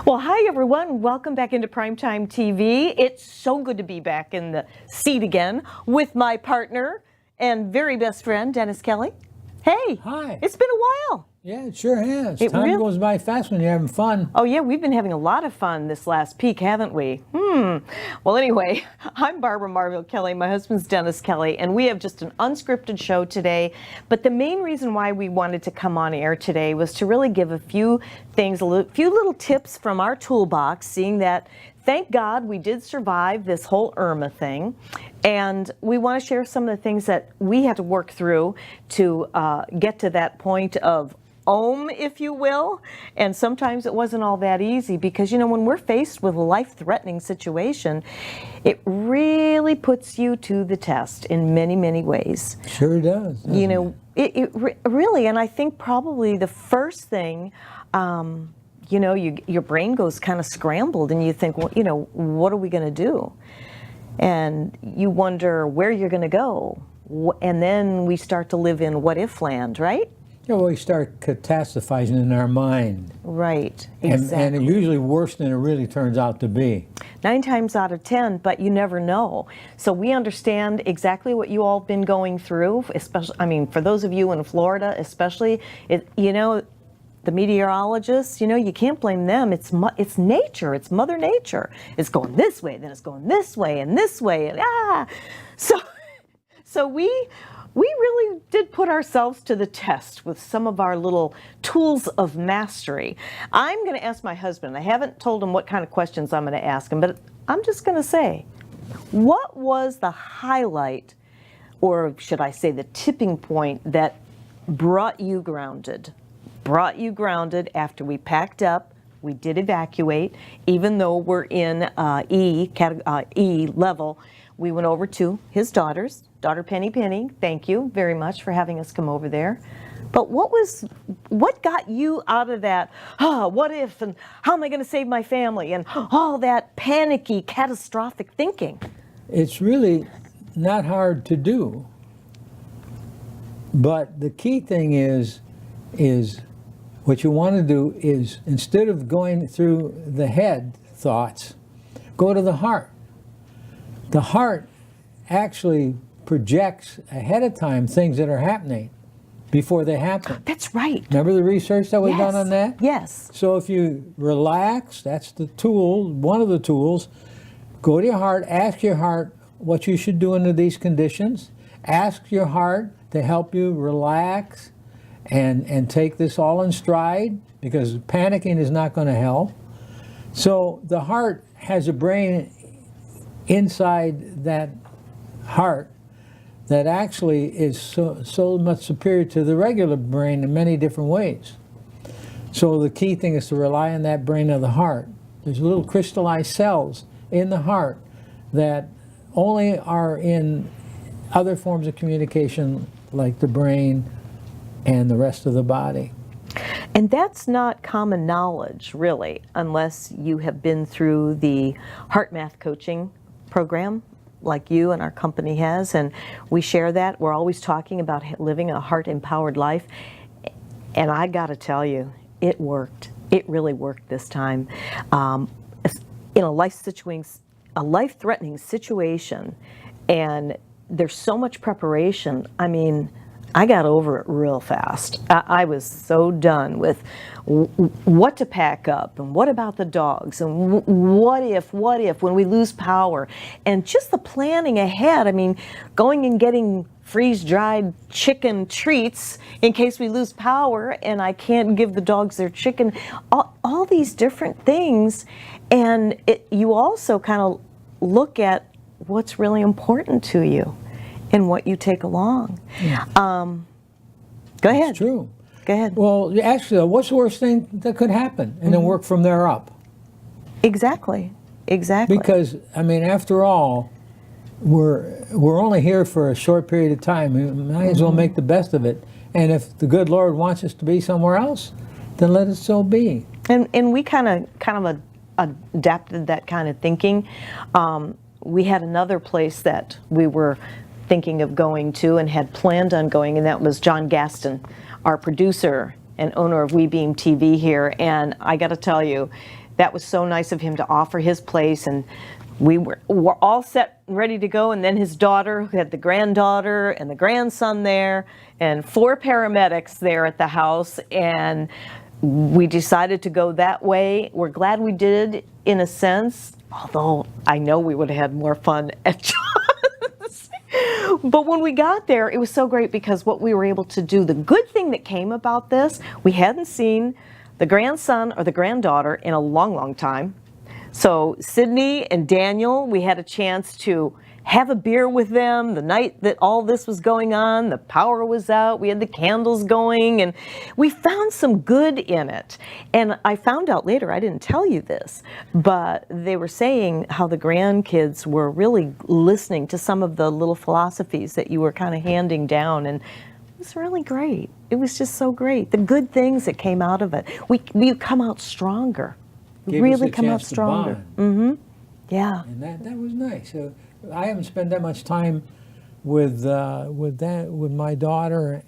Well, hi everyone. Welcome back into Primetime TV. It's so good to be back in the seat again with my partner and very best friend, Dennis Kelly. Hey. Hi. It's been a while. Yeah, it sure has. It Time really- goes by fast when you're having fun. Oh yeah, we've been having a lot of fun this last peak, haven't we? Well, anyway, I'm Barbara Marville Kelly. My husband's Dennis Kelly, and we have just an unscripted show today. But the main reason why we wanted to come on air today was to really give a few things, few little tips from our toolbox, seeing that, thank God, we did survive this whole Irma thing. And we want to share some of the things that we had to work through to get to that point of if you will. And sometimes it wasn't all that easy because, you know, when we're faced with a life-threatening situation, it really puts you to the test in many, many ways. Sure does. You know, it really, and I think probably the first thing, you know, your brain goes kind of scrambled and you think, well, you know, what are we going to do? And you wonder where you're going to go. And then we start to live in what-if land, right? Yeah, well, we start catastrophizing in our mind. Right, exactly. And it's usually worse than it really turns out to be. 9 times out of 10, but you never know. So we understand exactly what you all have been going through, especially, I mean, for those of you in Florida, especially, you know, the meteorologists, you know, you can't blame them. It's nature. It's Mother Nature. It's going this way, then it's going this way, and this way, and So we really did put ourselves to the test with some of our little tools of mastery. I'm going to ask my husband. I haven't told him what kind of questions I'm going to ask him, but I'm just going to say, what was the highlight, or should I say the tipping point, that brought you grounded? Brought you grounded after we packed up. We did evacuate, even though we're in E level. We went over to his daughter Penny. Thank you very much for having us come over there. But what got you out of that, what if, and how am I going to save my family, and all that panicky, catastrophic thinking? It's really not hard to do. But the key thing is what you want to do is, instead of going through the head thoughts, go to the heart. The heart actually projects ahead of time things that are happening before they happen. That's right. Remember the research that was done on that? Yes. So if you relax, that's the tool, one of the tools. Go to your heart, ask your heart what you should do under these conditions. Ask your heart to help you relax and take this all in stride, because panicking is not going to help. So the heart has a brain inside that heart that actually is so much superior to the regular brain in many different ways. So the key thing is to rely on that brain of the heart. There's little crystallized cells in the heart that only are in other forms of communication, like the brain and the rest of the body. And that's not common knowledge, really, unless you have been through the heart math coaching program like you and our company has, and we share that. We're always talking about living a heart-empowered life, and I got to tell you, it worked. It really worked this time. In a life-threatening situation, and there's so much preparation. I mean, I got over it real fast. I was so done with what to pack up, and what about the dogs, and what if when we lose power, and just the planning ahead. I mean, going and getting freeze-dried chicken treats in case we lose power and I can't give the dogs their chicken, all these different things. And you also kind of look at what's really important to you and what you take along. Yeah. Go ahead. It's true. Go ahead. Well, actually, what's the worst thing that could happen? And then work from there up. Exactly. Because, I mean, after all, we're only here for a short period of time. We might as well make the best of it. And if the good Lord wants us to be somewhere else, then let it so be. And we kind of adapted that kind of thinking. We had another place that we were thinking of going to and had planned on going, and that was John Gaston, our producer and owner of We Beam TV here. And I got to tell you, that was so nice of him to offer his place, and we're all set and ready to go. And then his daughter, who had the granddaughter and the grandson there, and 4 paramedics there at the house, and we decided to go that way. We're glad we did, in a sense, although I know we would have had more fun at John's. But when we got there, it was so great because what we were able to do, the good thing that came about this, we hadn't seen the grandson or the granddaughter in a long, long time. So Sydney and Daniel, we had a chance to have a beer with them the night that all this was going on. The power was out, we had the candles going, and we found some good in it. And I found out later, I didn't tell you this, but they were saying how the grandkids were really listening to some of the little philosophies that you were kind of handing down, and it was really great. It was just so great. The good things that came out of it. We come out stronger. Gave Really us a come out chance to stronger. bond. Mm-hmm. Yeah. And that was nice. I haven't spent that much time with my daughter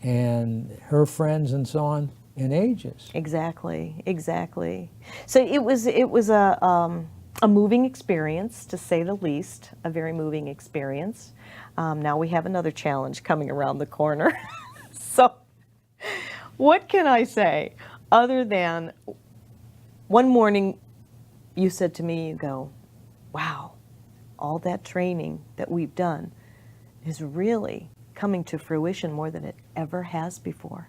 and her friends and so on in ages. Exactly. So it was a moving experience, to say the least. A very moving experience. Now we have another challenge coming around the corner. So, what can I say other than one morning you said to me, you go, wow, all that training that we've done is really coming to fruition more than it ever has before.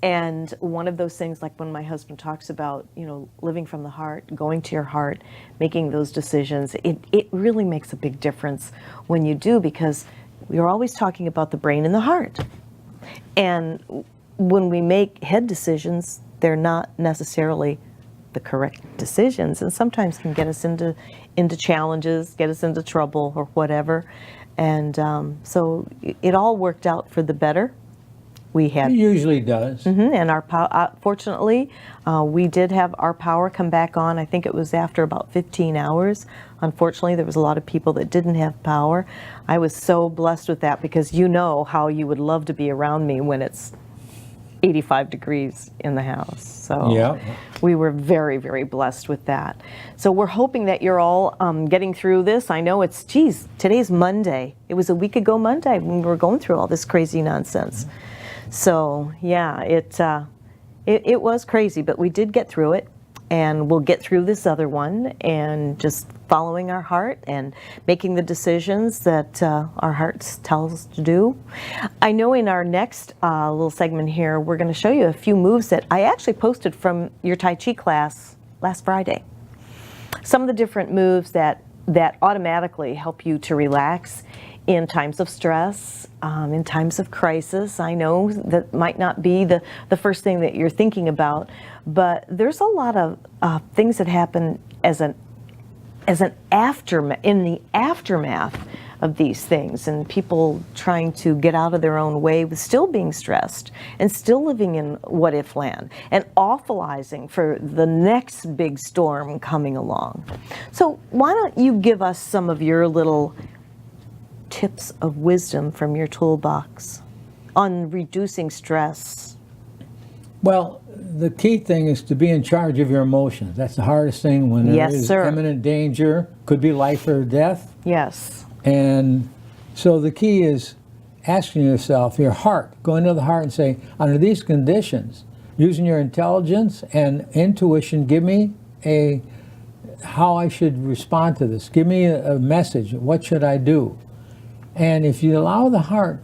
And one of those things, like when my husband talks about, living from the heart, going to your heart, making those decisions, it really makes a big difference when you do, because we're always talking about the brain and the heart. And when we make head decisions, they're not necessarily the correct decisions, and sometimes can get us into challenges, get us into trouble or whatever. And so it all worked out for the better. We had, It usually does. and fortunately, we did have our power come back on. I think it was after about 15 hours. Unfortunately, there was a lot of people that didn't have power. I was so blessed with that, because you know how you would love to be around me when it's 85 degrees in the house. So Yeah. we were very, very blessed with that. So we're hoping that you're all getting through this. I know today's Monday. It was a week ago Monday when we were going through all this crazy nonsense. So yeah, it was crazy, but we did get through it, and we'll get through this other one, and just following our heart and making the decisions that our hearts tell us to do. I know in our next little segment here, we're going to show you a few moves that I actually posted from your Tai Chi class last Friday. Some of the different moves that automatically help you to relax in times of stress, in times of crisis. I know that might not be the first thing that you're thinking about, but there's a lot of things that happen as an aftermath, in the aftermath of these things, and people trying to get out of their own way with still being stressed and still living in what if land and awfulizing for the next big storm coming along. So why don't you give us some of your little tips of wisdom from your toolbox on reducing stress? Well, the key thing is to be in charge of your emotions. That's the hardest thing when there Yes, is sir. imminent danger, could be life or death. Yes. And so the key is asking yourself, your heart, go into the heart and say, under these conditions, using your intelligence and intuition, give me how I should respond to this. Give me a message. What should I do? And if you allow the heart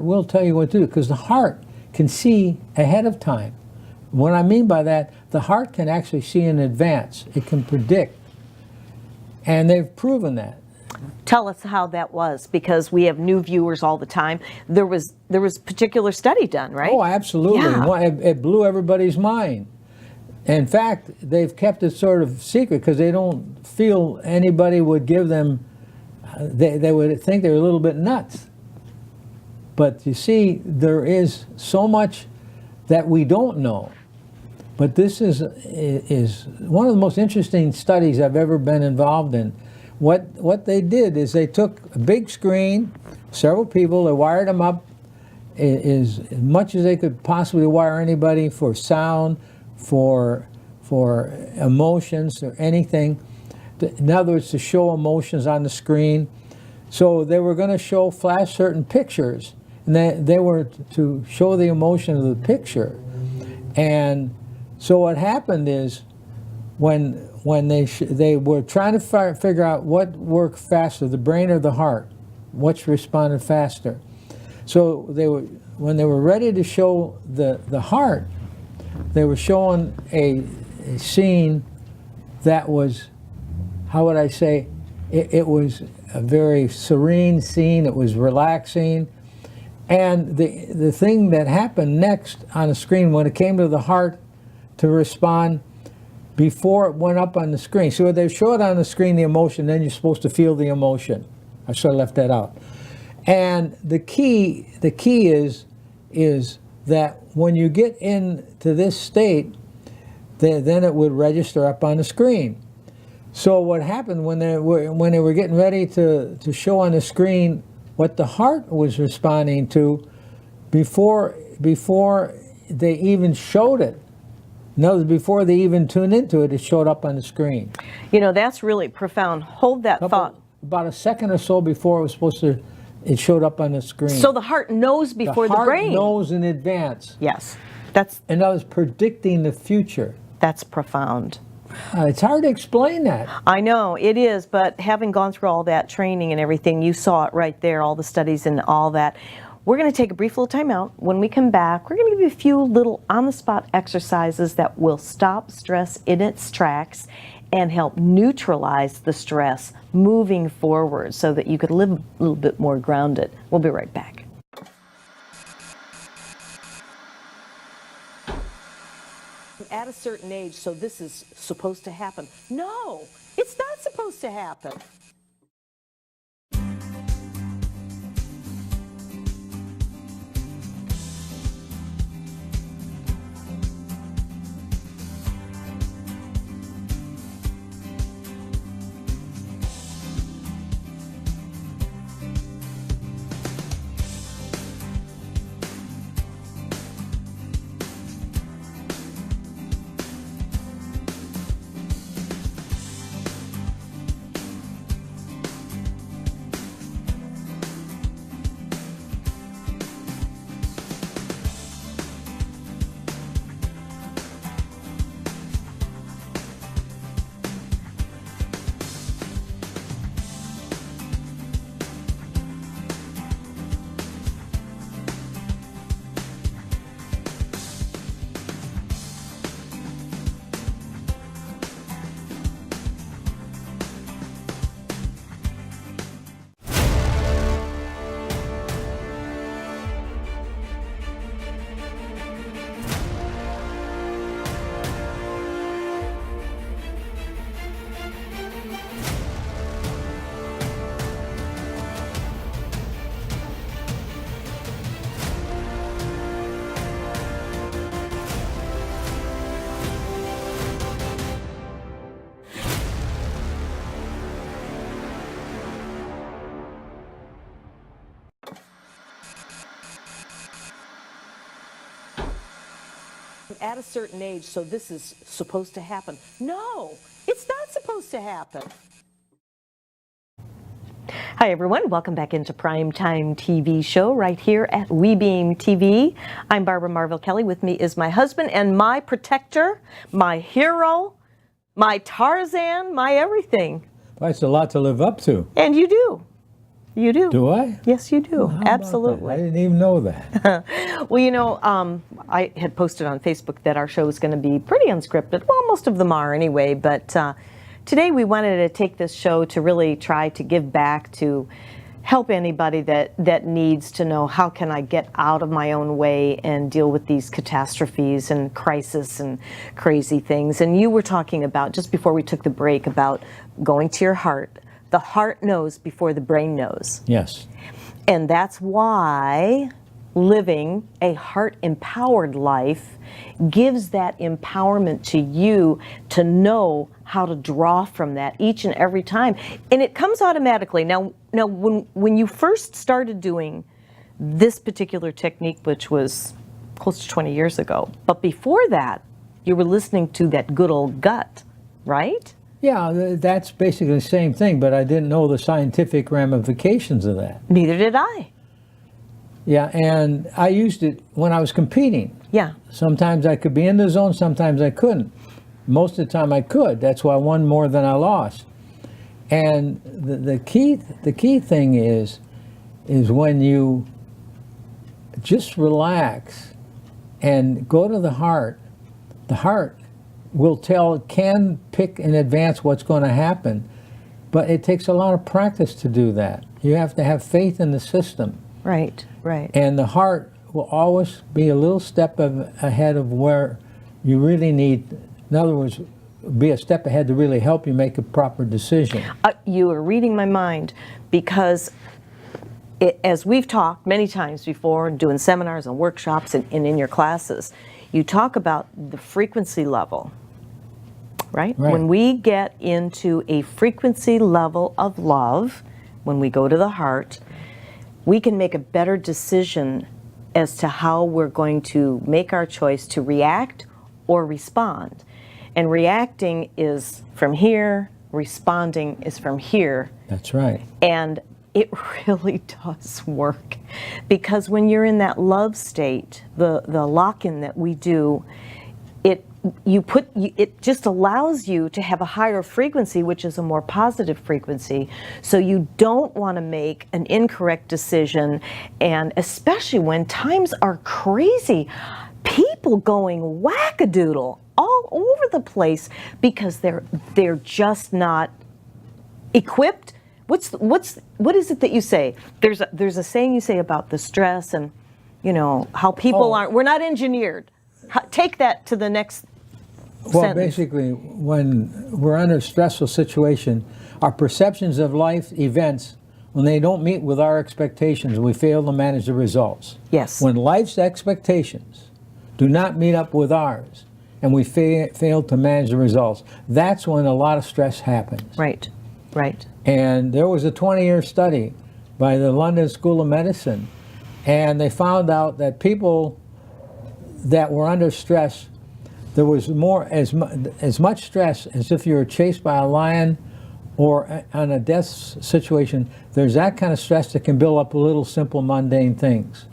will tell you what to do, because the heart can see ahead of time. What I mean by that, the heart can actually see in advance. It can predict. And they've proven that. Tell us how that was, because we have new viewers all the time. There was a particular study done, right? Oh, absolutely. Yeah. It blew everybody's mind. In fact, they've kept it sort of secret because they don't feel anybody would give them, they would think they're a little bit nuts. But you see, there is so much that we don't know. But this is one of the most interesting studies I've ever been involved in. What they did is they took a big screen, several people, they wired them up as much as they could possibly wire anybody for sound, for for emotions or anything. In other words, to show emotions on the screen. So they were going to flash certain pictures, and they were to show the emotion of the picture. And so what happened is, when they were trying to figure out what worked faster, the brain or the heart, which responded faster. So when they were ready to show the heart, they were showing a scene that was, how would I say, it was a very serene scene. It was relaxing. And the thing that happened next on the screen, when it came to the heart to respond, before it went up on the screen. So they show it on the screen, the emotion, then you're supposed to feel the emotion. I sort of left that out. And the key is that when you get into this state, then it would register up on the screen. So what happened when they were getting ready to show on the screen what the heart was responding to, before they even showed it, no, before they even tuned into it, it showed up on the screen. You know, that's really profound. Hold that thought. About a second or so before it was supposed to, it showed up on the screen. So the heart knows before the brain. The heart knows in advance. Yes. And I was predicting the future. That's profound. It's hard to explain that. I know, it is, but having gone through all that training and everything, you saw it right there, all the studies and all that. We're going to take a brief little time out. When we come back, we're going to give you a few little on-the-spot exercises that will stop stress in its tracks and help neutralize the stress moving forward so that you could live a little bit more grounded. We'll be right back. At a certain age, so this is supposed to happen. No, it's not supposed to happen. At a certain age, so this is supposed to happen. No, it's not supposed to happen. Hi everyone, welcome back into Primetime TV show right here at WeBeam TV. I'm Barbara Marvell Kelly. With me is my husband and my protector, my hero, my Tarzan, my everything. That's a lot to live up to. And you do. You do. Do I? Yes, you do. How Absolutely. I didn't even know that. Well, you know, I had posted on Facebook that our show is going to be pretty unscripted. Well, most of them are anyway, but today we wanted to take this show to really try to give back, to help anybody that needs to know, how can I get out of my own way and deal with these catastrophes and crisis and crazy things. And you were talking about, just before we took the break, about going to your heart. The heart knows before the brain knows. Yes. And that's why living a heart-empowered life gives that empowerment to you to know how to draw from that each and every time. And it comes automatically. Now when you first started doing this particular technique, which was close to 20 years ago, but before that, You were listening to that good old gut, right? Yeah, that's basically the same thing, but I didn't know the scientific ramifications of that. Neither did I. Yeah, and I used it when I was competing. Yeah. Sometimes I could be in the zone, sometimes I couldn't. Most of the time I could. That's why I won more than I lost. And the key thing is when you just relax and go to the heart will can pick in advance what's going to happen, but it takes a lot of practice to do that. You have to have faith in the system. Right, right. And the heart will always be a little step ahead of where you really need, in other words, be a step ahead to really help you make a proper decision. You are reading my mind, because as we've talked many times before, doing seminars and workshops and in your classes, you talk about the frequency level, right? When we get into a frequency level of love, when we go to the heart, we can make a better decision as to how we're going to make our choice to react or respond. And reacting is from here, responding is from here. That's right. And it really does work, because when you're in that love state, the lock-in that we do, it just allows you to have a higher frequency, which is a more positive frequency. So you don't want to make an incorrect decision, and especially when times are crazy, people going wackadoodle all over the place because they're just not equipped. What is it that you say? There's a saying you say about the stress and, how people aren't. We're not engineered. Take that to the next sentence. Basically, when we're under a stressful situation, our perceptions of life events, when they don't meet with our expectations, we fail to manage the results. Yes. When life's expectations do not meet up with ours, and we fail to manage the results, that's when a lot of stress happens. Right, right. And there was a 20-year study by the London School of Medicine, and they found out that people that were under stress, there was as much stress as if you were chased by a lion or on a death situation. There's that kind of stress that can build up little simple mundane things.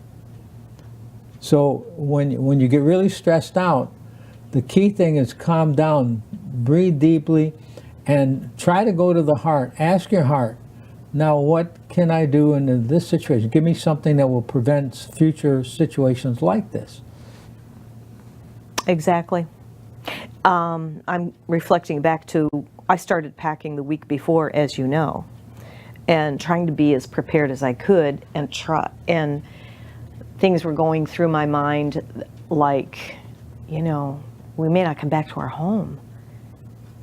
So when you get really stressed out, the key thing is calm down, breathe deeply, and try to go to the heart. Ask your heart, now what can I do in this situation? Give me something that will prevent future situations like this. Exactly. I'm reflecting back to, I started packing the week before, as you know, and trying to be as prepared as I could, and things were going through my mind like, we may not come back to our home.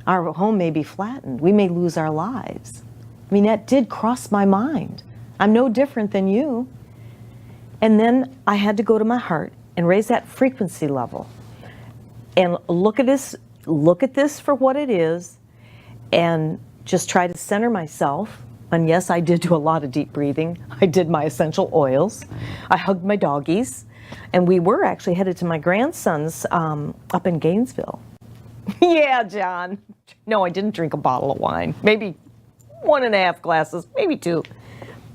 Our home may be flattened. We may lose our lives. I mean, that did cross my mind. I'm no different than you. And then I had to go to my heart and raise that frequency level and look at this for what it is, and just try to center myself. And yes, I did do a lot of deep breathing. I did my essential oils. I hugged my doggies. And we were actually headed to my grandson's up in Gainesville. Yeah, John. No, I didn't drink a bottle of wine. Maybe 1.5 glasses, maybe 2.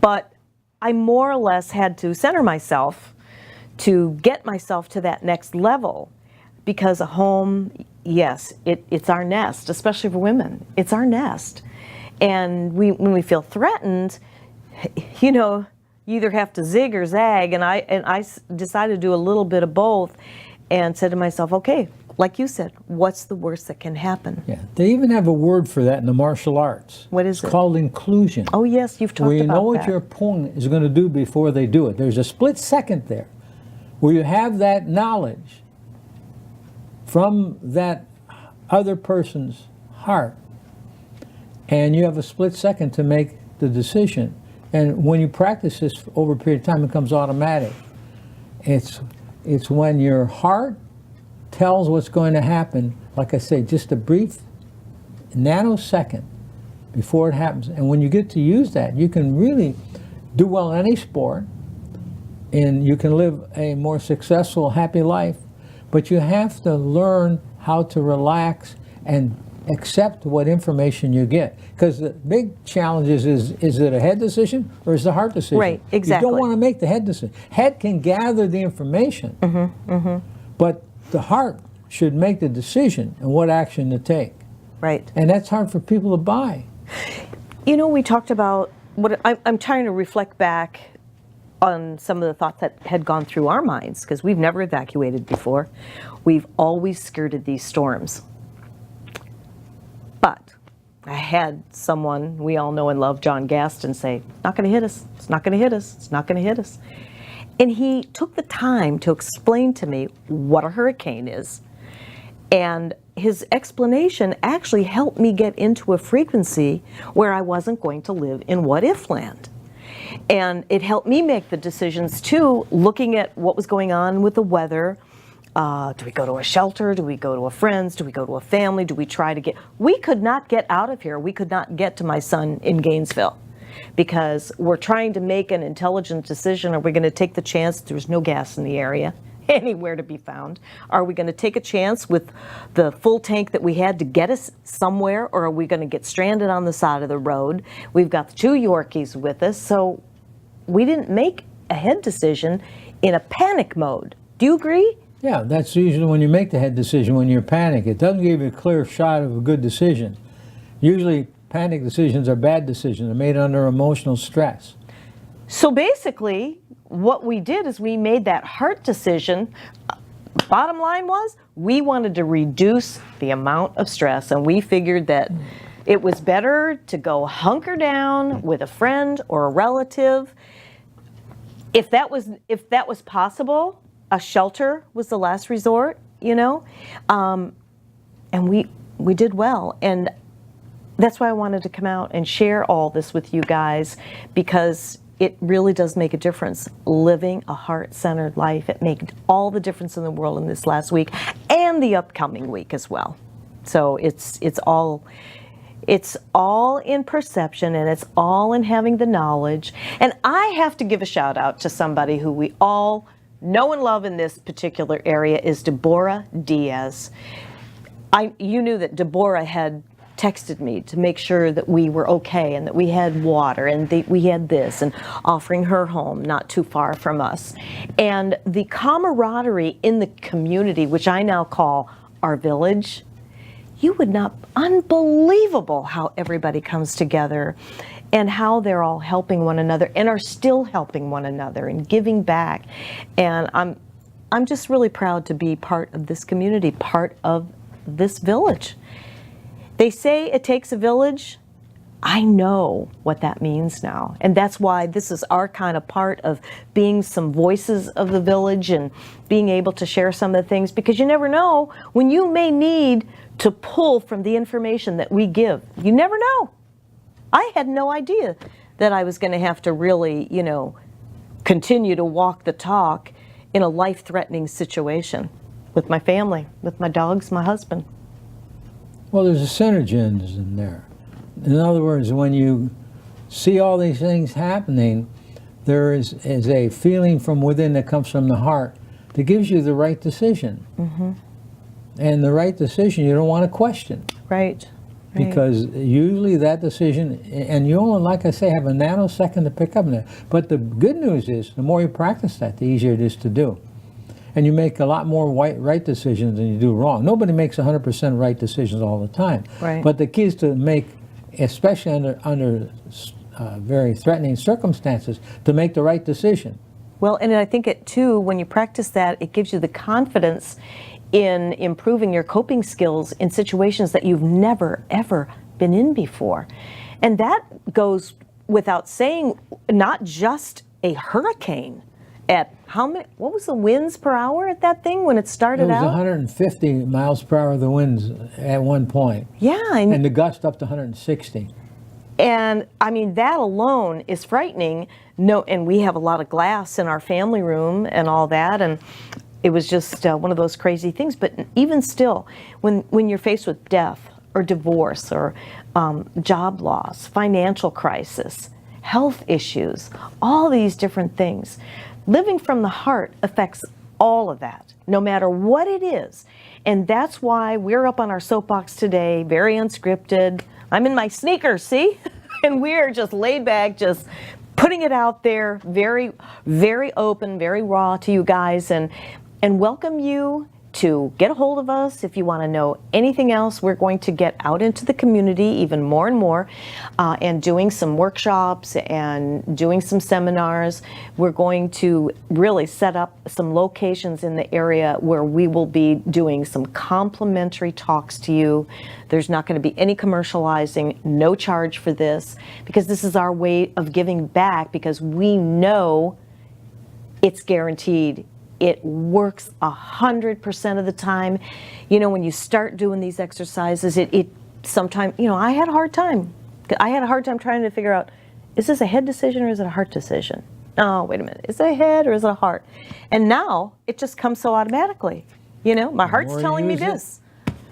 But I more or less had to center myself to get myself to that next level. Because a home, yes, it's our nest, especially for women. It's our nest. And when we feel threatened, you either have to zig or zag. And I decided to do a little bit of both and said to myself, okay, like you said, what's the worst that can happen? Yeah, they even have a word for that in the martial arts. What is it? It's called inclusion. Oh, yes, you've talked about that. Where you know what your opponent is going to do before they do it. There's a split second there where you have that knowledge from that other person's heart, and you have a split second to make the decision. And when you practice this over a period of time, it becomes automatic. It's when your heart tells what's going to happen, like I say, just a brief nanosecond before it happens. And when you get to use that, you can really do well in any sport, and you can live a more successful, happy life but you have to learn how to relax and accept what information you get. Because the big challenge is it a head decision or is it a heart decision? Right, exactly. You don't want to make the head decision. Head can gather the information, but the heart should make the decision and what action to take. Right. And that's hard for people to buy. You know, we talked about I'm trying to reflect back on some of the thoughts that had gone through our minds, because we've never evacuated before. We've always skirted these storms. But I had someone we all know and love, John Gaston, say, not going to hit us, it's not going to hit us, it's not going to hit us. And he took the time to explain to me what a hurricane is. And his explanation actually helped me get into a frequency where I wasn't going to live in what-if land. And it helped me make the decisions, too, looking at what was going on with the weather. Do we go to a shelter? Do we go to a friend's? Do we go to a family? Do we try to get... We could not get out of here. We could not get to my son in Gainesville because we're trying to make an intelligent decision. Are we going to take the chance? There's no gas in the area anywhere to be found. Are we going to take a chance with the full tank that we had to get us somewhere, or are we going to get stranded on the side of the road? We've got the 2 Yorkies with us, so we didn't make a head decision in a panic mode. Do you agree? Yeah, that's usually when you make the head decision, when you're panicked. It doesn't give you a clear shot of a good decision. Usually panic decisions are bad decisions. They're made under emotional stress. So basically, what we did is we made that heart decision. Bottom line was, we wanted to reduce the amount of stress, and we figured that it was better to go hunker down with a friend or a relative. If that was possible, a shelter was the last resort, you know, and we did well. And that's why I wanted to come out and share all this with you guys, because it really does make a difference. Living a heart-centered life, it made all the difference in the world in this last week and the upcoming week as well. So it's all in perception, and it's all in having the knowledge. And I have to give a shout out to somebody who we all know and love in this particular area, is Deborah Diaz. You knew that Deborah had texted me to make sure that we were okay and that we had water and we had this, and offering her home not too far from us. And the camaraderie in the community, which I now call our village, you would not, unbelievable how everybody comes together and how they're all helping one another and are still helping one another and giving back. And I'm just really proud to be part of this community, part of this village. They say it takes a village. I know what that means now. And that's why this is our kind of part of being some voices of the village and being able to share some of the things, because you never know when you may need to pull from the information that we give. You never know. I had no idea that I was going to have to really, continue to walk the talk in a life-threatening situation with my family, with my dogs, my husband. Well, there's a synergism in there. In other words, when you see all these things happening, there is a feeling from within that comes from the heart that gives you the right decision. Mm-hmm. And the right decision you don't want to question. Right. Because usually that decision, and you only, like I say, have a nanosecond to pick up on that. But the good news is, the more you practice that, the easier it is to do. And you make a lot more right decisions than you do wrong. Nobody makes 100% right decisions all the time. Right. But the key is to make, especially under very threatening circumstances, to make the right decision. Well, and I think when you practice that, it gives you the confidence in improving your coping skills in situations that you've never, ever been in before. And that goes without saying, not just a hurricane. At what was the winds per hour at that thing when it started out? It was 150 miles per hour, the winds at one point. Yeah. And the gust up to 160. And I mean, that alone is frightening. No, and we have a lot of glass in our family room and all that. And it was just one of those crazy things. But even still, when you're faced with death or divorce or job loss, financial crisis, health issues, all these different things, living from the heart affects all of that, no matter what it is. And that's why we're up on our soapbox today, very unscripted. I'm in my sneakers, see? And we're just laid back, just putting it out there, very, very open, very raw to you guys, and welcome you to get a hold of us. If you want to know anything else, we're going to get out into the community even more and more, and doing some workshops and doing some seminars. We're going to really set up some locations in the area where we will be doing some complimentary talks to you. There's not going to be any commercializing, no charge for this, because this is our way of giving back, because we know it's guaranteed. It works 100% of the time. You know, when you start doing these exercises, it sometimes, you know, I had a hard time. I had a hard time trying to figure out, is this a head decision or is it a heart decision? Oh, wait a minute. Is it a head or is it a heart? And now it just comes so automatically. You know, my heart's telling me this.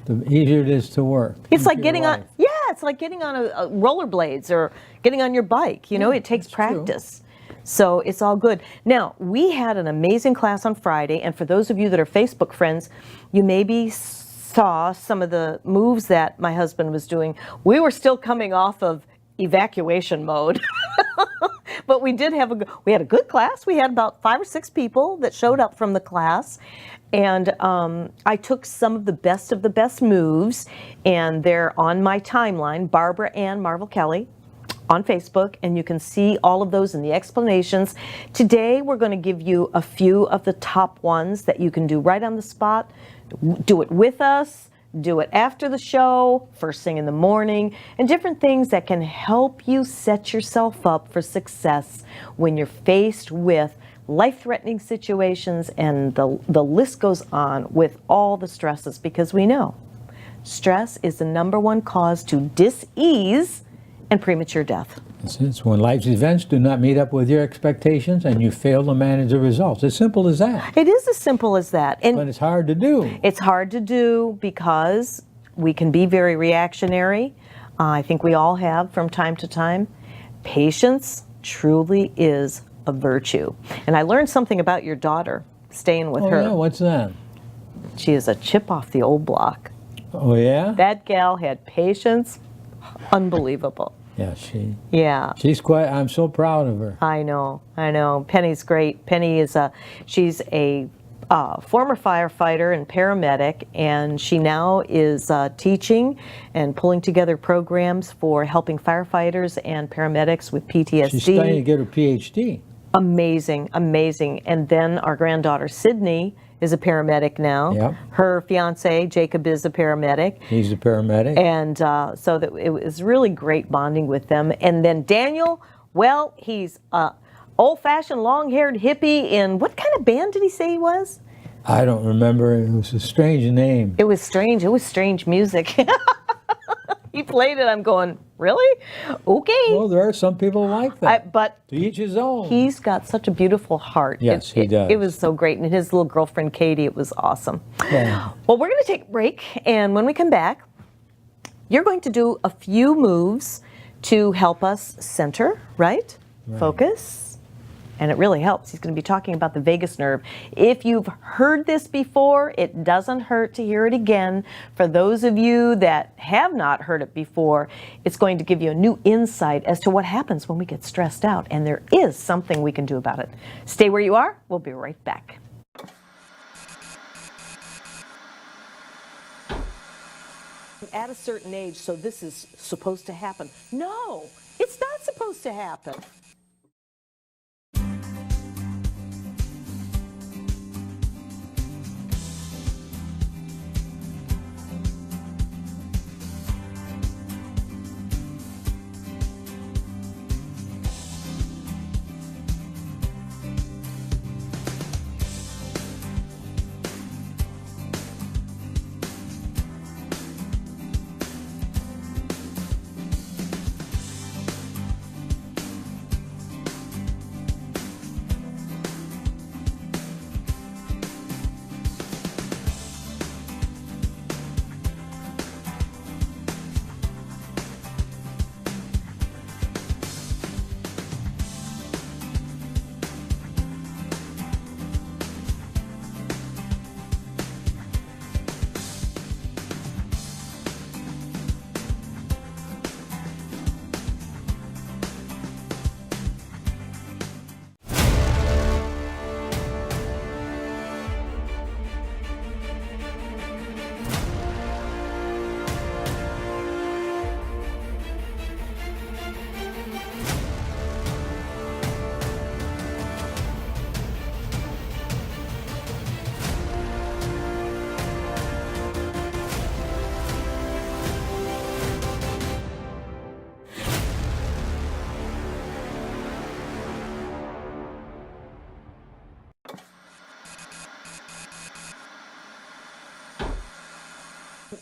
The easier it is to work. It's like getting on, yeah, it's like getting on a rollerblades or getting on your bike. You know, it takes practice. So it's all good. Now, we had an amazing class on Friday, and for those of you that are Facebook friends, you maybe saw some of the moves that my husband was doing. We were still coming off of evacuation mode, but we had a good class. We had about 5 or 6 people that showed up from the class, and I took some of the best moves, and they're on my timeline, Barbara Ann Marvel Kelly on Facebook, and you can see all of those in the explanations. Today, we're going to give you a few of the top ones that you can do right on the spot. Do it with us, do it after the show, first thing in the morning, and different things that can help you set yourself up for success when you're faced with life-threatening situations, and the list goes on with all the stresses, because we know stress is the #1 cause to dis-ease and premature death. It's when life's events do not meet up with your expectations and you fail to manage the results. As simple as that. It is as simple as that. But it's hard to do. It's hard to do because we can be very reactionary. I think we all have from time to time. Patience truly is a virtue. And I learned something about your daughter, staying with her. Yeah, what's that? She is a chip off the old block. Oh, yeah? That gal had patience. Unbelievable. Yeah, she's quite, I'm so proud of her. I know. Penny's great. Penny is she's a former firefighter and paramedic, and she now is teaching and pulling together programs for helping firefighters and paramedics with PTSD. She's starting to get her PhD. Amazing. And then our granddaughter, Sydney, is a paramedic now. Yep. Her fiance, Jacob, is a paramedic. He's a paramedic. And so that it was really great bonding with them. And then Daniel, well, he's old-fashioned, long-haired hippie in, what kind of band did he say he was? I don't remember. It was a strange name. It was strange. It was strange music. He played it. I'm going, really? Okay. Well, there are some people like that. But to each his own. He's got such a beautiful heart. Yes, he does. It was so great. And his little girlfriend, Katie, it was awesome. Yeah. Well, we're going to take a break. And when we come back, you're going to do a few moves to help us center, right? Focus. And it really helps. He's going to be talking about the vagus nerve. If you've heard this before, it doesn't hurt to hear it again. For those of you that have not heard it before, it's going to give you a new insight as to what happens when we get stressed out. And there is something we can do about it. Stay where you are. We'll be right back. At a certain age, so this is supposed to happen. No, it's not supposed to happen.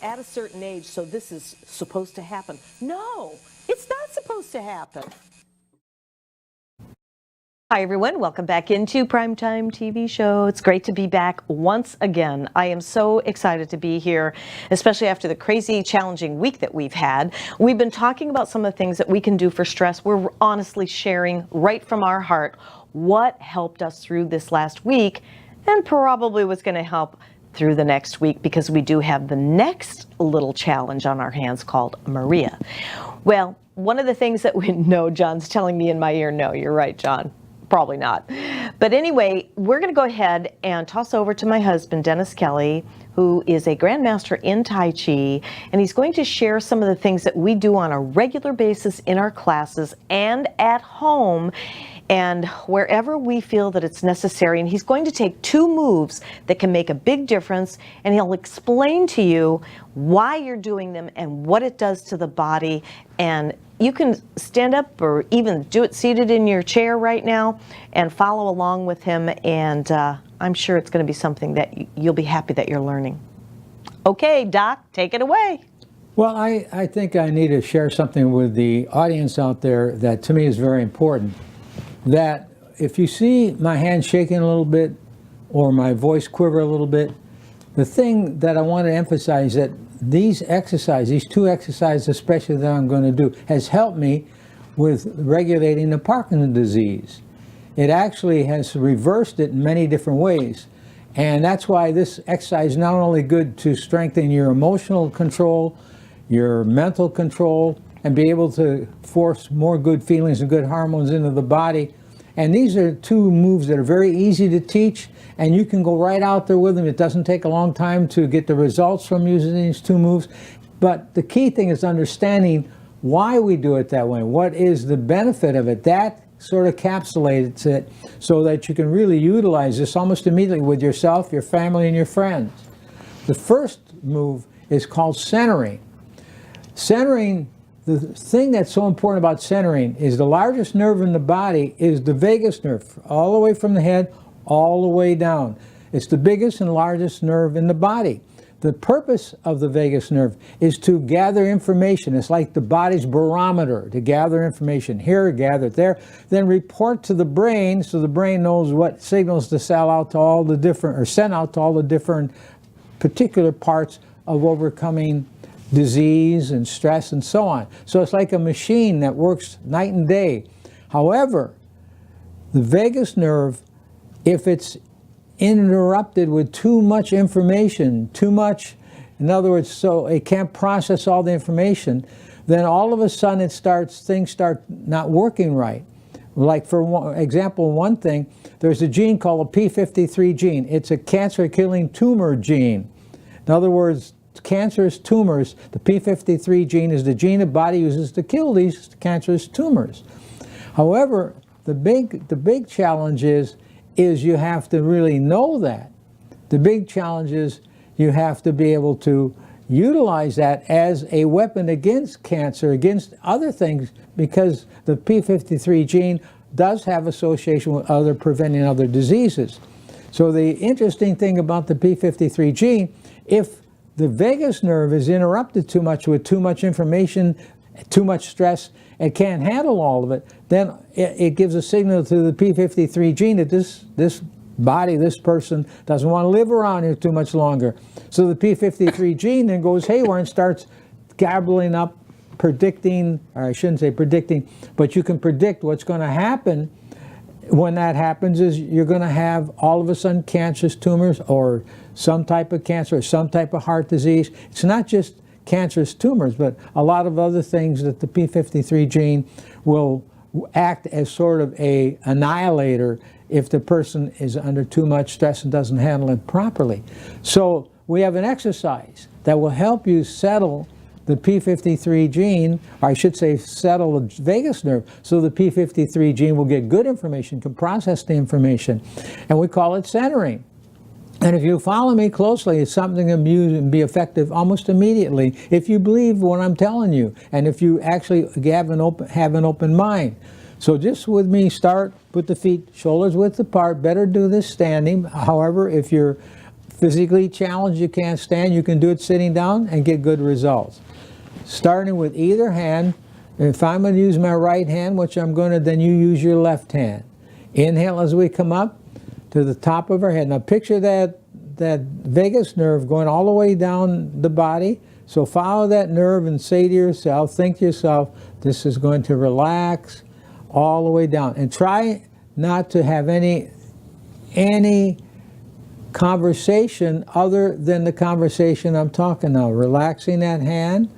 At a certain age, so this is supposed to happen. No, it's not supposed to happen. Hi everyone, welcome back into Primetime TV Show. It's great to be back once again. I am so excited to be here, especially after the crazy, challenging week that we've had. We've been talking about some of the things that we can do for stress. We're honestly sharing right from our heart what helped us through this last week and probably what's going to help through the next week, because we do have the next little challenge on our hands called Maria. Well, one of the things that we know, John's telling me in my ear, no, you're right, John. Probably not. But anyway, we're going to go ahead and toss over to my husband, Dennis Kelly, who is a grandmaster in Tai Chi, and he's going to share some of the things that we do on a regular basis in our classes and at home and wherever we feel that it's necessary. And he's going to take 2 moves that can make a big difference, and he'll explain to you why you're doing them and what it does to the body. And you can stand up or even do it seated in your chair right now and follow along with him, and I'm sure it's going to be something that you'll be happy that you're learning. Okay, Doc, take it away. Well, I think I need to share something with the audience out there that to me is very important. That if you see my hand shaking a little bit or my voice quiver a little bit, the thing that I want to emphasize that these exercises, these 2 exercises especially that I'm going to do, has helped me with regulating the Parkinson's disease. It actually has reversed it in many different ways. And that's why this exercise is not only good to strengthen your emotional control, your mental control, and be able to force more good feelings and good hormones into the body. And these are 2 moves that are very easy to teach, and you can go right out there with them. It doesn't take a long time to get the results from using these 2 moves. But the key thing is understanding why we do it that way. What is the benefit of it? That sort of encapsulates it so that you can really utilize this almost immediately with yourself, your family, and your friends. The first move is called centering. Centering, the thing that's so important about centering is the largest nerve in the body is the vagus nerve, all the way from the head, all the way down. It's the biggest and largest nerve in the body. The purpose of the vagus nerve is to gather information. It's like the body's barometer, to gather information here, gather it there, then report to the brain so the brain knows what signals to send out to all the different particular parts of overcoming disease and stress and so on. So it's like a machine that works night and day. However, the vagus nerve, if it's interrupted with too much information, in other words, so it can't process all the information, then all of a sudden things start not working right. Like for example, one thing, there's a gene called a P53 gene. It's a cancer-killing tumor gene. In other words, cancerous tumors, the P53 gene is the gene the body uses to kill these cancerous tumors. However, the big challenge is you have to really know that. The big challenge is you have to be able to utilize that as a weapon against cancer, against other things, because the P53 gene does have association with preventing other diseases. So the interesting thing about the P53 gene, if the vagus nerve is interrupted too much with too much information, too much stress, and can't handle all of it, then it gives a signal to the P53 gene that this body, this person, doesn't want to live around here too much longer. So the P53 gene then goes haywire and starts gabbling up, predicting, or I shouldn't say predicting, but you can predict what's going to happen. When that happens is you're going to have all of a sudden cancerous tumors or some type of cancer or some type of heart disease. It's not just cancerous tumors, but a lot of other things that the P53 gene will act as sort of a annihilator if the person is under too much stress and doesn't handle it properly. So we have an exercise that will help you settle the P53 gene, or I should say settle the vagus nerve, so the P53 gene will get good information, can process the information, and we call it centering. And if you follow me closely, it's something that can be effective almost immediately if you believe what I'm telling you, and if you actually have an open mind. So just with me, start, put the feet shoulders width apart. Better do this standing. However, if you're physically challenged, you can't stand, you can do it sitting down and get good results. Starting with either hand, if I'm going to use my right hand, which I'm going to, then you use your left hand. Inhale as we come up to the top of our head. Now picture that vagus nerve going all the way down the body. So follow that nerve and say to yourself, think to yourself, this is going to relax all the way down. And try not to have any conversation other than the conversation I'm talking now. Relaxing that hand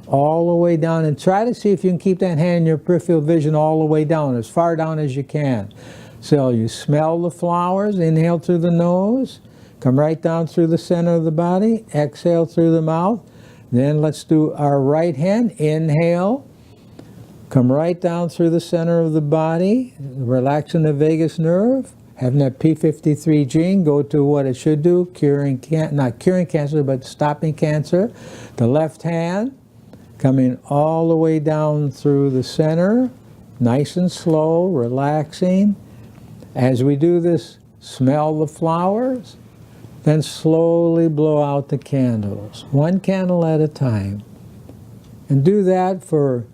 all the way down, and try to see if you can keep that hand in your peripheral vision all the way down, as far down as you can. So you smell the flowers, inhale through the nose, come right down through the center of the body, exhale through the mouth. Then let's do our right hand, inhale, come right down through the center of the body, relaxing the vagus nerve, having that P53 gene go to what it should do, not curing cancer, but stopping cancer. The left hand, coming all the way down through the center, nice and slow, relaxing. As we do this, smell the flowers, then slowly blow out the candles, one candle at a time. And do that for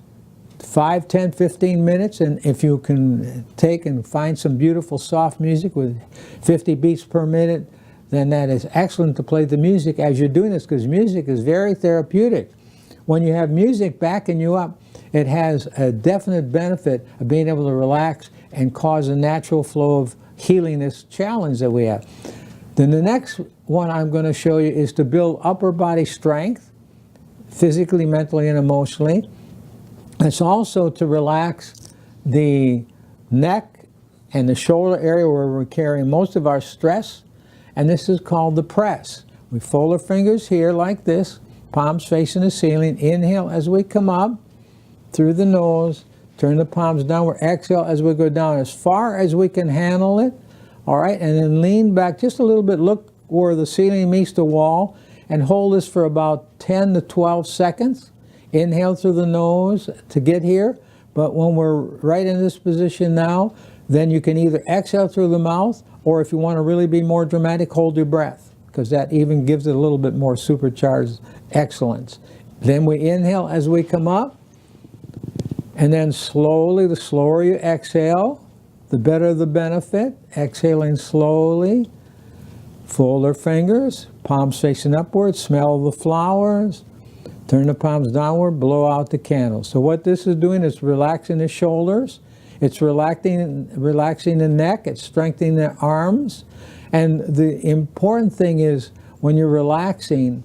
5, 10, 15 minutes, and if you can take and find some beautiful soft music with 50 beats per minute, then that is excellent to play the music as you're doing this, because music is very therapeutic. When you have music backing you up, it has a definite benefit of being able to relax and cause a natural flow of healing this challenge that we have. Then the next one I'm going to show you is to build upper body strength, physically, mentally, and emotionally. It's also to relax the neck and the shoulder area where we're carrying most of our stress, and this is called the press. We fold our fingers here like this, palms facing the ceiling. Inhale as we come up through the nose, turn the palms downward, exhale as we go down as far as we can handle it, all right, and then lean back just a little bit, look where the ceiling meets the wall, and hold this for about 10 to 12 seconds. Inhale through the nose to get here, but when we're right in this position now, then you can either exhale through the mouth, or if you want to really be more dramatic, hold your breath, because that even gives it a little bit more supercharged excellence. Then we inhale as we come up, and then slowly, the slower you exhale, the better the benefit. Exhaling slowly, fold our fingers, palms facing upward, smell the flowers, turn the palms downward, blow out the candles. So what this is doing is relaxing the shoulders, it's relaxing the neck, it's strengthening the arms. And the important thing is when you're relaxing,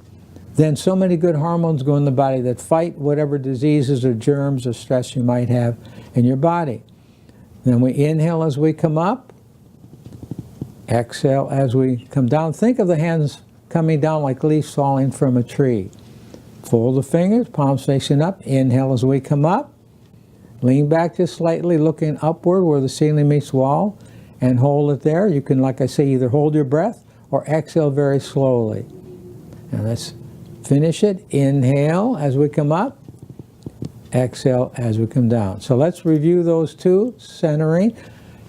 then so many good hormones go in the body that fight whatever diseases or germs or stress you might have in your body. Then we inhale as we come up, exhale as we come down. Think of the hands coming down like leaves falling from a tree. Fold the fingers, palms facing up, inhale as we come up, lean back just slightly, looking upward where the ceiling meets wall, and hold it there. You can, like I say, either hold your breath or exhale very slowly. Now let's finish it. Inhale as we come up, exhale as we come down. So let's review those two, centering.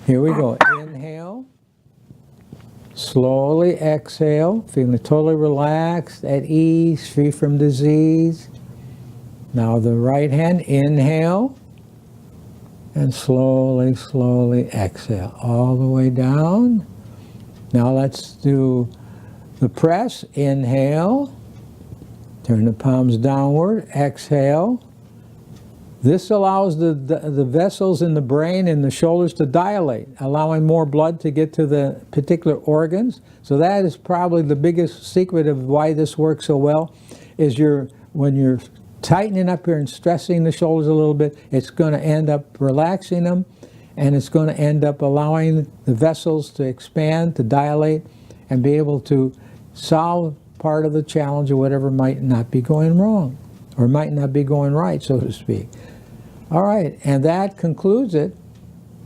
Here we go. Inhale, slowly exhale, feeling totally relaxed, at ease, free from disease. Now the right hand, inhale, and slowly, slowly exhale all the way down. Now let's do the press. Inhale, turn the palms downward, exhale. This allows the vessels in the brain and the shoulders to dilate, allowing more blood to get to the particular organs. So that is probably the biggest secret of why this works so well, is when you're tightening up here and stressing the shoulders a little bit, it's going to end up relaxing them, and it's going to end up allowing the vessels to expand, to dilate, and be able to solve part of the challenge or whatever might not be going wrong, or might not be going right, so to speak. All right, and that concludes it.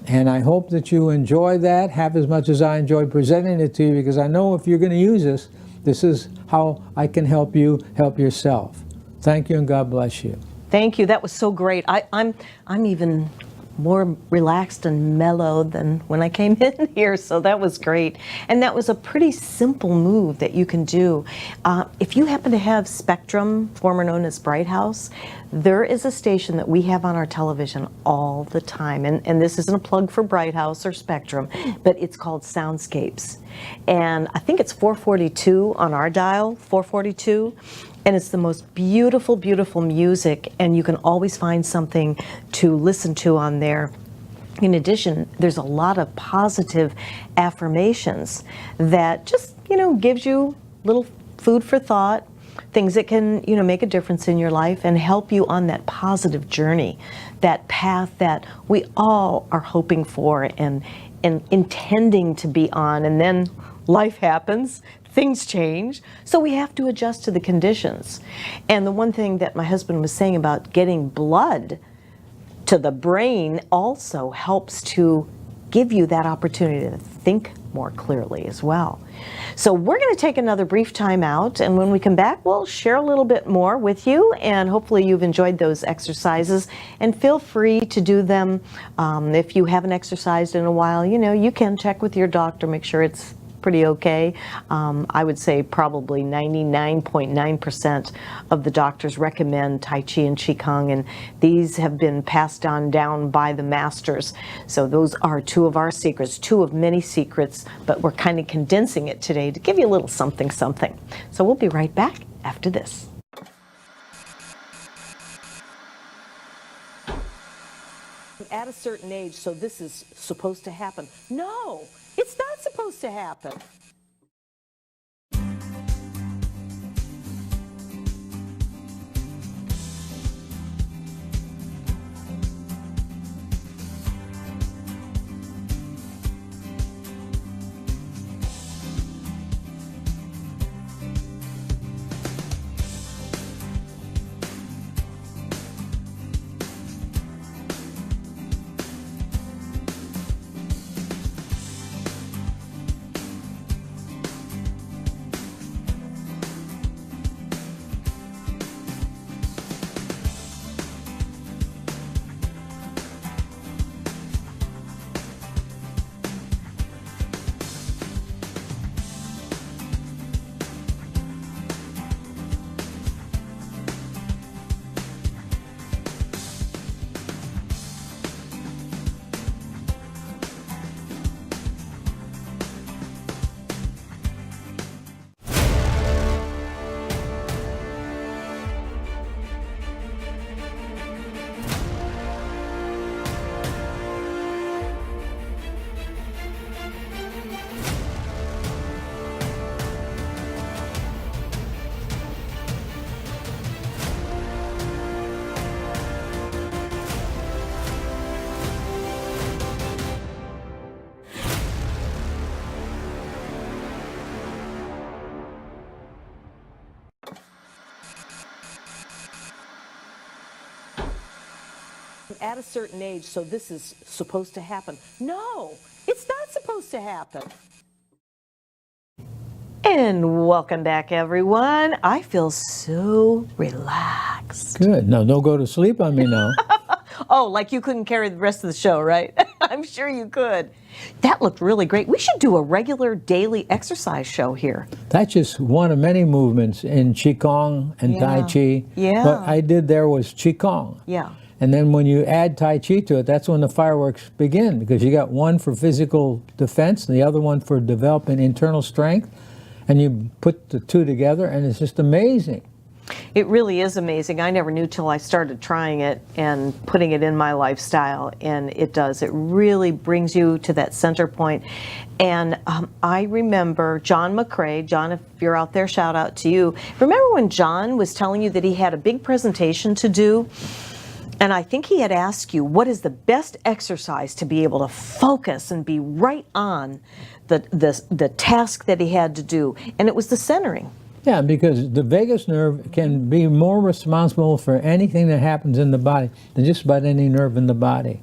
And I hope that you enjoy that, have as much as I enjoyed presenting it to you, because I know if you're going to use this, this is how I can help you help yourself. Thank you, and God bless you. Thank you. That was so great. I'm even more relaxed and mellow than when I came in here, so that was great. And that was a pretty simple move that you can do. If you happen to have Spectrum, former known as Bright House, there is a station that we have on our television all the time, and this isn't a plug for Bright House or Spectrum, but it's called Soundscapes. And I think it's 442 on our dial, 442. And it's the most beautiful, beautiful music, and you can always find something to listen to on there. In addition, there's a lot of positive affirmations that just, gives you little food for thought, things that can, make a difference in your life and help you on that positive journey, that path that we all are hoping for and intending to be on. And then life happens. Things change, so we have to adjust to the conditions. And the one thing that my husband was saying about getting blood to the brain also helps to give you that opportunity to think more clearly as well. So we're going to take another brief time out, and when we come back, we'll share a little bit more with you, and hopefully you've enjoyed those exercises, and feel free to do them. If you haven't exercised in a while, you can check with your doctor, make sure it's pretty okay. I would say probably 99.9% of the doctors recommend Tai Chi and Qigong, and these have been passed on down by the masters. So those are two of our secrets, two of many secrets, but we're kind of condensing it today to give you a little something, something. So we'll be right back after this. At a certain age, so this is supposed to happen. No, it's not supposed to happen. At a certain age, so this is supposed to happen. No, it's not supposed to happen. And welcome back, everyone. I feel so relaxed. Good. Now, don't go to sleep on me now. Oh, like you couldn't carry the rest of the show, right? I'm sure you could. That looked really great. We should do a regular daily exercise show here. That's just one of many movements in Qigong and Tai Chi. Yeah. What I did there was Qigong. Yeah. And then when you add Tai Chi to it, that's when the fireworks begin, because you got one for physical defense and the other one for developing internal strength. And you put the two together, and it's just amazing. It really is amazing. I never knew till I started trying it and putting it in my lifestyle, and it does. It really brings you to that center point. And I remember John McCrae. John, if you're out there, shout out to you. Remember when John was telling you that he had a big presentation to do? And I think he had asked you, what is the best exercise to be able to focus and be right on the task that he had to do? And it was the centering. Yeah, because the vagus nerve can be more responsible for anything that happens in the body than just about any nerve in the body.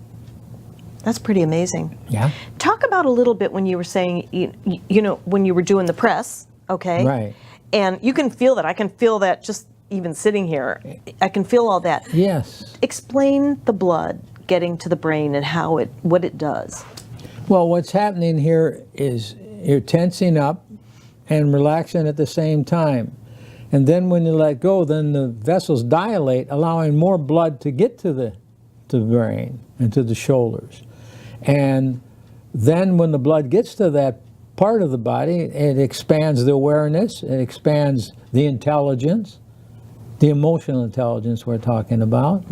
That's pretty amazing. Yeah. Talk about a little bit when you were saying, you know, when you were doing the press, okay? Right. And you can feel that. I can feel that just even sitting here. I can feel all that. Yes. Explain the blood. getting to the brain and what it does. Well, what's happening here is you're tensing up and relaxing at the same time. And then when you let go, then the vessels dilate, allowing more blood to get to the brain and to the shoulders. And then when the blood gets to that part of the body, it expands the awareness, it expands the intelligence, the emotional intelligence we're talking about.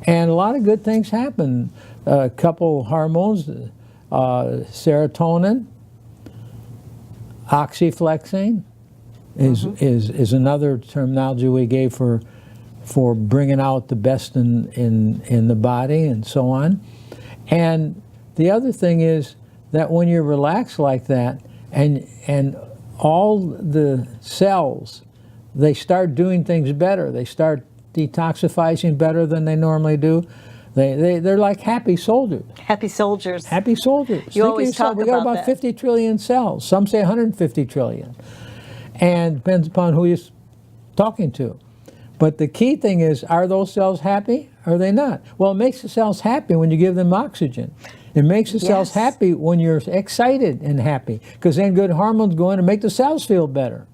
And a lot of good things happen. A couple hormones, serotonin, oxyflexine is another terminology we gave for bringing out the best in the body and so on. And the other thing is that when you're relaxed like that, and all the cells, they start doing things better. They start detoxifying better than they normally do. They're like happy soldiers. Happy soldiers. Happy soldiers. You always talk we got about about that. 50 trillion cells. Some say 150 trillion. And depends upon who you're talking to. But the key thing is, are those cells happy? Or are they not? Well, it makes the cells happy when you give them oxygen. It makes the cells Yes. happy when you're excited and happy, because then good hormones go in and make the cells feel better.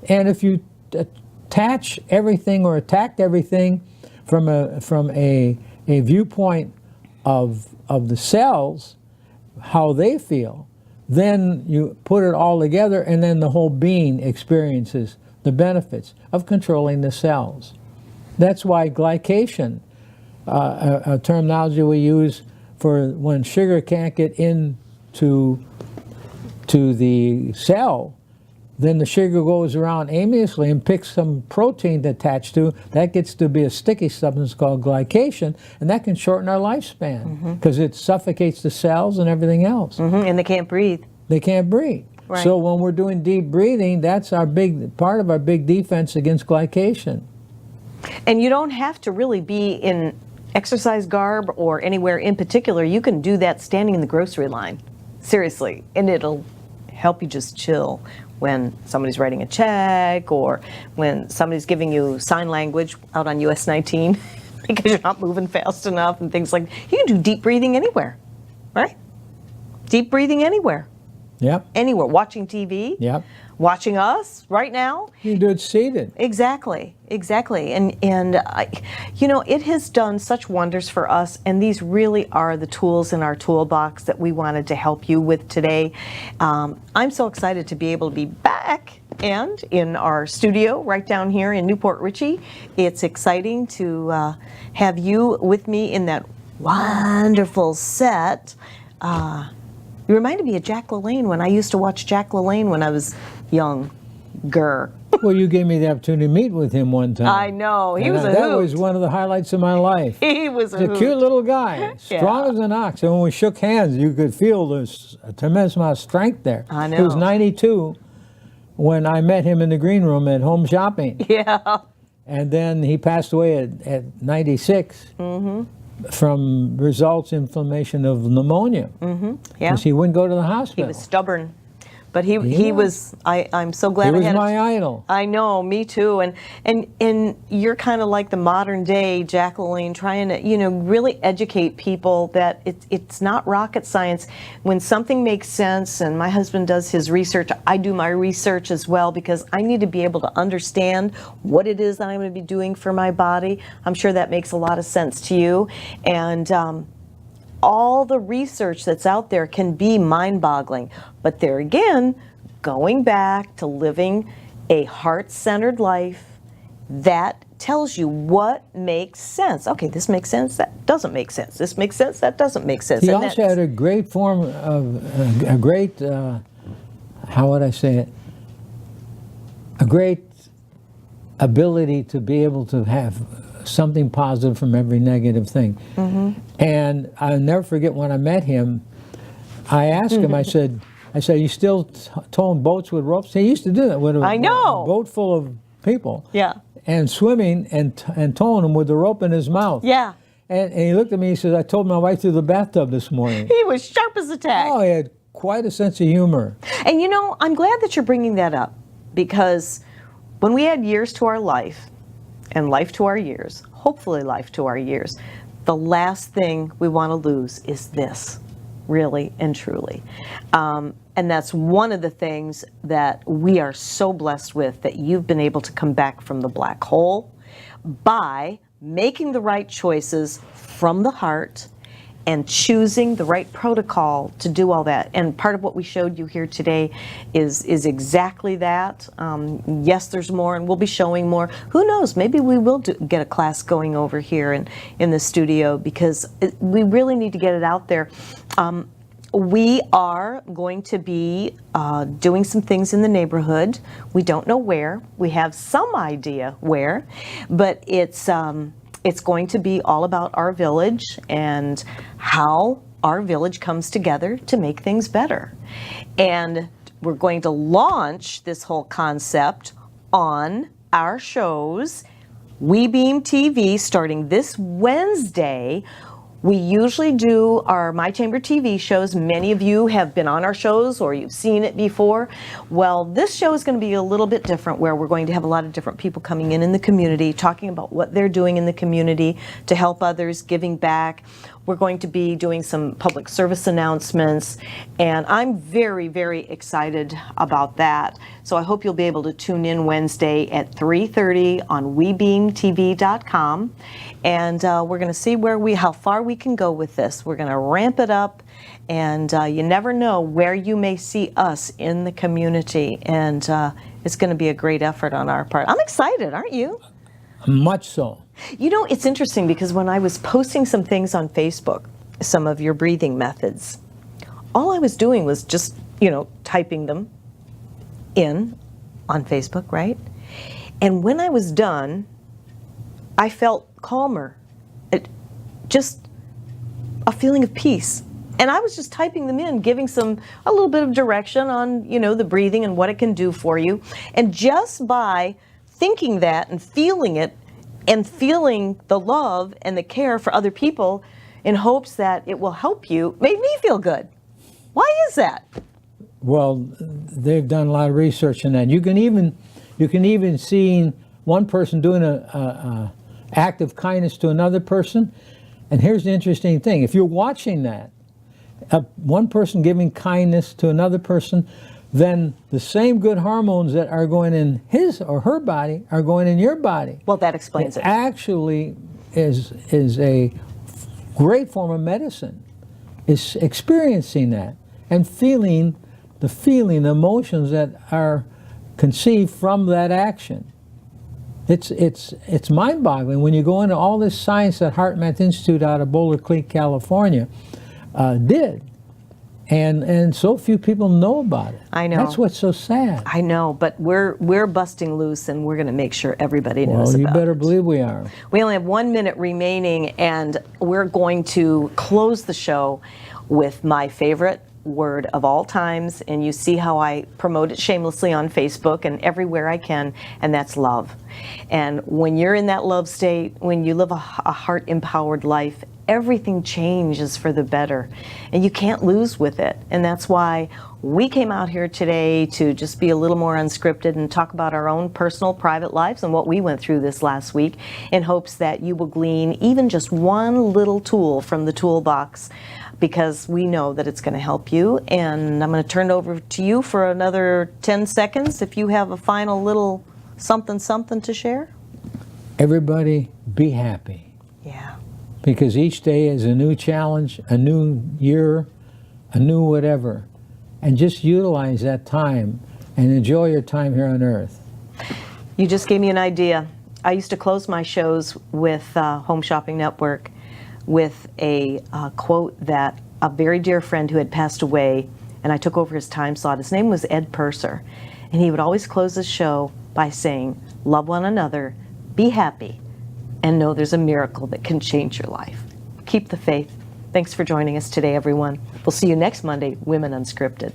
And if you attach everything or attack everything from a viewpoint of the cells, how they feel, then you put it all together, and then the whole being experiences the benefits of controlling the cells. That's why glycation, a terminology we use for when sugar can't get into the cell, then the sugar goes around aimlessly and picks some protein to attach to. That gets to be a sticky substance called glycation, and that can shorten our lifespan because it suffocates the cells and everything else. And they can't breathe. They can't breathe. Right. So when we're doing deep breathing, that's our big part of our big defense against glycation. And you don't have to really be in exercise garb or anywhere in particular. You can do that standing in the grocery line. Seriously. And it'll help you just chill when somebody's writing a check or when somebody's giving you sign language out on US 19 because you're not moving fast enough and things like that. You can do deep breathing anywhere, right? Deep breathing anywhere. Yep. Anywhere. Watching TV. Yep. Watching us right now. You can do it seated. Exactly. And it has done such wonders for us, and these really are the tools in our toolbox that we wanted to help you with today. I'm so excited to be able to be back and in our studio right down here in Newport Richey. It's exciting to have you with me in that wonderful set. You reminded me of Jack LaLanne when I used to watch Jack LaLanne when I was younger. Well, you gave me the opportunity to meet with him one time. I know. He was a That hoot. was one of the highlights of my life. He was a He's a hoot. cute little guy, strong as an ox. And when we shook hands, you could feel there's a tremendous amount of strength there. I know. He was 92 when I met him in the green room at Home Shopping. Yeah. And then he passed away at 96 from results inflammation of pneumonia. Yeah. Because he wouldn't go to the hospital. He was stubborn. But he was, I'm so glad He I was had my idol. I know, me too. And you're kind of like the modern day Jack LaLanne, trying to, really educate people that it's not rocket science. When something makes sense, and my husband does his research, I do my research as well, because I need to be able to understand what it is that I'm going to be doing for my body. I'm sure that makes a lot of sense to you. And all the research that's out there can be mind-boggling. But there again, going back to living a heart-centered life, that tells you what makes sense. Okay, this makes sense, that doesn't make sense. This makes sense, that doesn't make sense. He And also that's- had a great form of, a great, how would I say it? A great ability to be able to have something positive from every negative thing. And I'll never forget when I met him, I asked him, I said, you still towing boats with ropes? He used to do that with I know. a boat full of people. Yeah. And swimming and towing them with the rope in his mouth. Yeah. And he looked at me, he says, I told my wife through the bathtub this morning. He was sharp as a tack. Oh, he had quite a sense of humor. And I'm glad that you're bringing that up, because when we add years to our life, and life to our years, hopefully life to our years, the last thing we want to lose is this, really and truly. And that's one of the things that we are so blessed with, that you've been able to come back from the black hole by making the right choices from the heart and choosing the right protocol to do all that. And part of what we showed you here today is exactly that. Yes, there's more, and we'll be showing more. Who knows, maybe we will get a class going over here in the studio, because we really need to get it out there. We are going to be doing some things in the neighborhood. We don't know where. We have some idea where, but it's going to be all about our village and how our village comes together to make things better. And we're going to launch this whole concept on our shows, WeBeam TV, starting this Wednesday. We usually do our My Chamber TV shows. Many of you have been on our shows or you've seen it before. Well, this show is going to be a little bit different, where we're going to have a lot of different people coming in the community, talking about what they're doing in the community to help others, giving back. We're going to be doing some public service announcements, and I'm very, very excited about that. So I hope you'll be able to tune in Wednesday at 3:30 on WeBeamTV.com, and we're going to see how far we can go with this. We're going to ramp it up, and you never know where you may see us in the community, and it's going to be a great effort on our part. I'm excited, aren't you? Much so. You know, it's interesting, because when I was posting some things on Facebook, some of your breathing methods, all I was doing was just, typing them in on Facebook, right? And when I was done, I felt calmer. Just a feeling of peace. And I was just typing them in, giving a little bit of direction on, the breathing and what it can do for you. And just by thinking that and feeling it, and feeling the love and the care for other people in hopes that it will help you, made me feel good. Why is that? Well, they've done a lot of research on that. You can even see one person doing a act of kindness to another person. And here's the interesting thing: if you're watching that, one person giving kindness to another person, then the same good hormones that are going in his or her body are going in your body. Well, that explains it. Actually is a great form of medicine, is experiencing that and feeling the emotions that are conceived from that action. It's mind-boggling when you go into all this science that HeartMath Institute out of Boulder Creek, California, did. And so few people know about it. I know. That's what's so sad. I know, but we're busting loose, and we're going to make sure everybody knows about it. Well, you better believe we are. We only have 1 minute remaining, and we're going to close the show with my favorite word of all times, and you see how I promote it shamelessly on Facebook and everywhere I can, and that's love. And when you're in that love state, when you live a heart-empowered life, everything changes for the better, and you can't lose with it. And that's why we came out here today to just be a little more unscripted and talk about our own personal, private lives and what we went through this last week, in hopes that you will glean even just one little tool from the toolbox, because we know that it's going to help you. And I'm going to turn it over to you for another 10 seconds if you have a final little something to share. Everybody be happy. Yeah. Because each day is a new challenge, a new year, a new whatever. And just utilize that time and enjoy your time here on earth. You just gave me an idea. I used to close my shows with Home Shopping Network with a quote that a very dear friend who had passed away, and I took over his time slot. His name was Ed Purser. And he would always close his show by saying, "Love one another, be happy, and know there's a miracle that can change your life." Keep the faith. Thanks for joining us today, everyone. We'll see you next Monday, Women Unscripted.